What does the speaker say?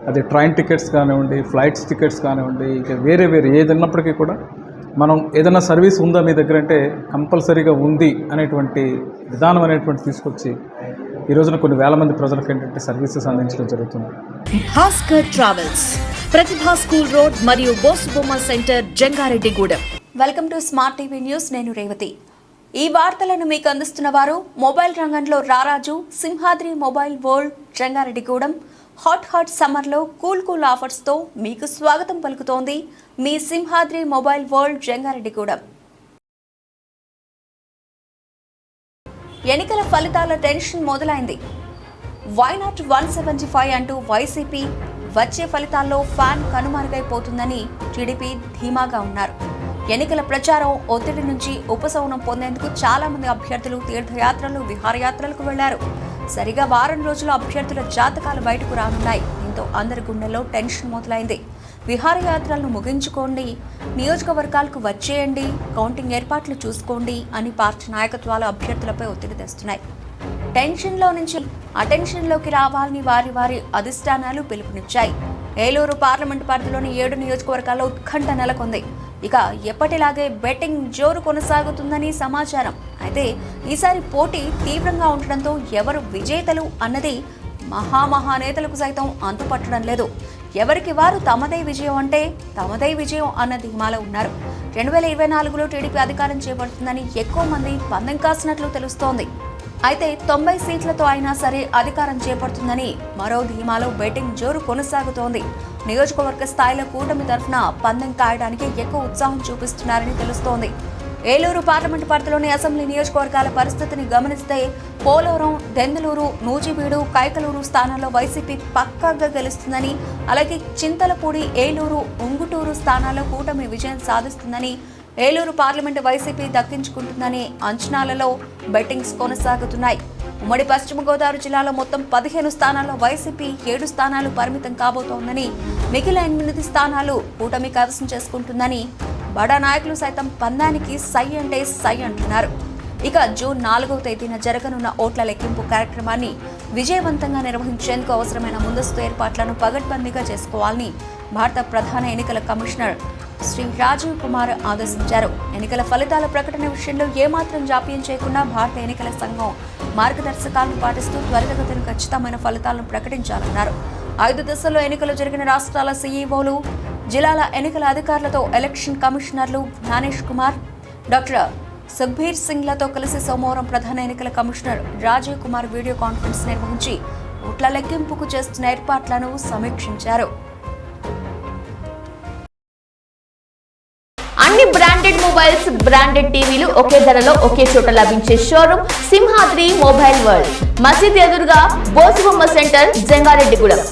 అది train tickets కానివ్వండి, flights tickets కానివ్వండి, ఇక వేరే ఏదన్నప్పటికీ కూడా మనం ఏదైనా సర్వీస్ ఉందా మీ దగ్గర అంటే కంపల్సరీగా ఉంది అనేటువంటి విధానం అనేటువంటి తీసుకొచ్చి ఈ రోజున కొన్ని వేల మంది ప్రజలకు ఏంటంటే సర్వీసెస్ అందించడం జరుగుతుంది. Bhaskar travels, Pratibha school road మరియు Bosubomma centre, Jangareddygudem. Welcome to smart TV news. నేను రేవతి. ఈ వార్తలను మీకు అందిస్తున్న వారు మొబైల్ రంగంలో రారాజు Simhadri mobile world, Jangareddygudem. Hot సమ్మర్లో కూల్ ఆఫర్స్తో మీకు స్వాగతం పలుకుతోంది మీ సింహాద్రి మొబైల్ వరల్డ్, జంగారెడ్డిగూడెం. ఎన్నికల ఫలితాల టెన్షన్ మొదలైంది. వైనాట్ 175 అంటూ వైసీపీ వచ్చే ఫలితాల్లో ఫ్యాన్ కనుమరుగైపోతుందని టీడీపీ ధీమాగా ఉన్నారు. ఎన్నికల ప్రచారం ఒత్తిడి నుంచి ఉపశమనం పొందేందుకు చాలా మంది అభ్యర్థులు తీర్థయాత్రలు, విహారయాత్రలకు వెళ్లారు. సరిగా వారం రోజుల అభ్యర్థుల జాతకాలు బయటకు రానున్నాయి. దీంతో అందరి గుండెల్లో టెన్షన్ మొదలైంది. విహారయాత్రలను ముగించుకోండి, నియోజకవర్గాలకు వచ్చేయండి, కౌంటింగ్ ఏర్పాట్లు చూసుకోండి అని పార్టీ నాయకత్వాలు అభ్యర్థులపై ఒత్తిడి తెస్తున్నాయి. టెన్షన్లో నుంచి అటెన్షన్లోకి రావాలని వారి అధిష్టానాలు పిలుపునిచ్చాయి. ఏలూరు పార్లమెంటు పరిధిలోని 7 నియోజకవర్గాల్లో ఉత్కంఠ నెలకొంది. ఇక ఎప్పటిలాగే బెట్టింగ్ జోరు కొనసాగుతుందని సమాచారం. అయితే ఈసారి పోటీ తీవ్రంగా ఉండడంతో ఎవరు విజేతలు అన్నది మహానేతలకు సైతం అంతుపట్టడం లేదు. ఎవరికి వారు తమదే విజయం అంటే తమదే విజయం అన్న ధీమాలో ఉన్నారు. 2024లో టీడీపీ అధికారం చేపడుతుందని ఎక్కువ మంది పందెం కాసినట్లు తెలుస్తోంది. అయితే 90 సీట్లతో అయినా సరే అధికారం చేపడుతుందని మరో ధీమాలో బెట్టింగ్ జోరు కొనసాగుతోంది. నియోజకవర్గ స్థాయిలో కూటమి తరఫున పందెం కాయడానికి ఎక్కువ ఉత్సాహం చూపిస్తున్నారని తెలుస్తోంది. ఏలూరు పార్లమెంటు పరిధిలోని అసెంబ్లీ నియోజకవర్గాల పరిస్థితిని గమనిస్తే పోలవరం, దెందులూరు, నూజివీడు, కైకలూరు స్థానాల్లో వైసీపీ పక్కాగా గెలుస్తుందని, అలాగే చింతలపూడి, ఏలూరు, ఉంగుటూరు స్థానాల్లో కూటమి విజయం సాధిస్తుందని, ఏలూరు పార్లమెంటు వైసీపీ దక్కించుకుంటుందని అంచనాలలో బెట్టింగ్స్ కొనసాగుతున్నాయి. ఉమ్మడి పశ్చిమ గోదావరి జిల్లాలో మొత్తం 15 స్థానాల్లో వైసీపీ 7 స్థానాలు పరిమితం కాబోతోందని, మిగిలిన 8 స్థానాలు కూటమి కైవసం చేసుకుంటుందని బడా నాయకులు సైతం పందానికి సై అంటే సై అంటున్నారు. ఇక జూన్ 4వ తేదీన జరగనున్న ఓట్ల లెక్కింపు కార్యక్రమాన్ని విజయవంతంగా నిర్వహించేందుకు అవసరమైన ముందస్తు ఏర్పాట్లను పగడ్బందీగా చేసుకోవాలని భారత ప్రధాన ఎన్నికల కమిషనర్ శ్రీ రాజీవ్ కుమార్ ఆదేశించారు. ఎన్నికల ఫలితాల ప్రకటన విషయంలో ఏమాత్రం జాప్యం చేయకుండా భారత ఎన్నికల సంఘం మార్గదర్శకాలను పాటిస్తూ త్వరితగతిన ఖచ్చితమైన ఫలితాలను ప్రకటించాలన్నారు. 5 దశల్లో ఎన్నికలు జరిగిన రాష్ట్రాల సీఈఓలు, జిల్లాల ఎన్నికల అధికారులతో ఎలక్షన్ కమిషనర్లు జ్ఞానేష్ కుమార్, డాక్టర్ సుఖ్బీర్ సింగ్లతో కలిసి సోమవారం ప్రధాన ఎన్నికల commissioner Rajiv Kumar video conference నిర్వహించి ఓట్ల లెక్కింపుకు చేస్తున్న ఏర్పాట్లను సమీక్షించారు. అన్ని బ్రాండెడ్ మొబైల్స్, బ్రాండెడ్ టీవీలు ఒకే ధరలో ఒకే చోట లభించే షోరూమ్ సింహాద్రి మొబైల్ వరల్డ్, మసీద్ ఎదురుగా బోసుబొమ్మ సెంటర్, జంగారెడ్డిగూడెం.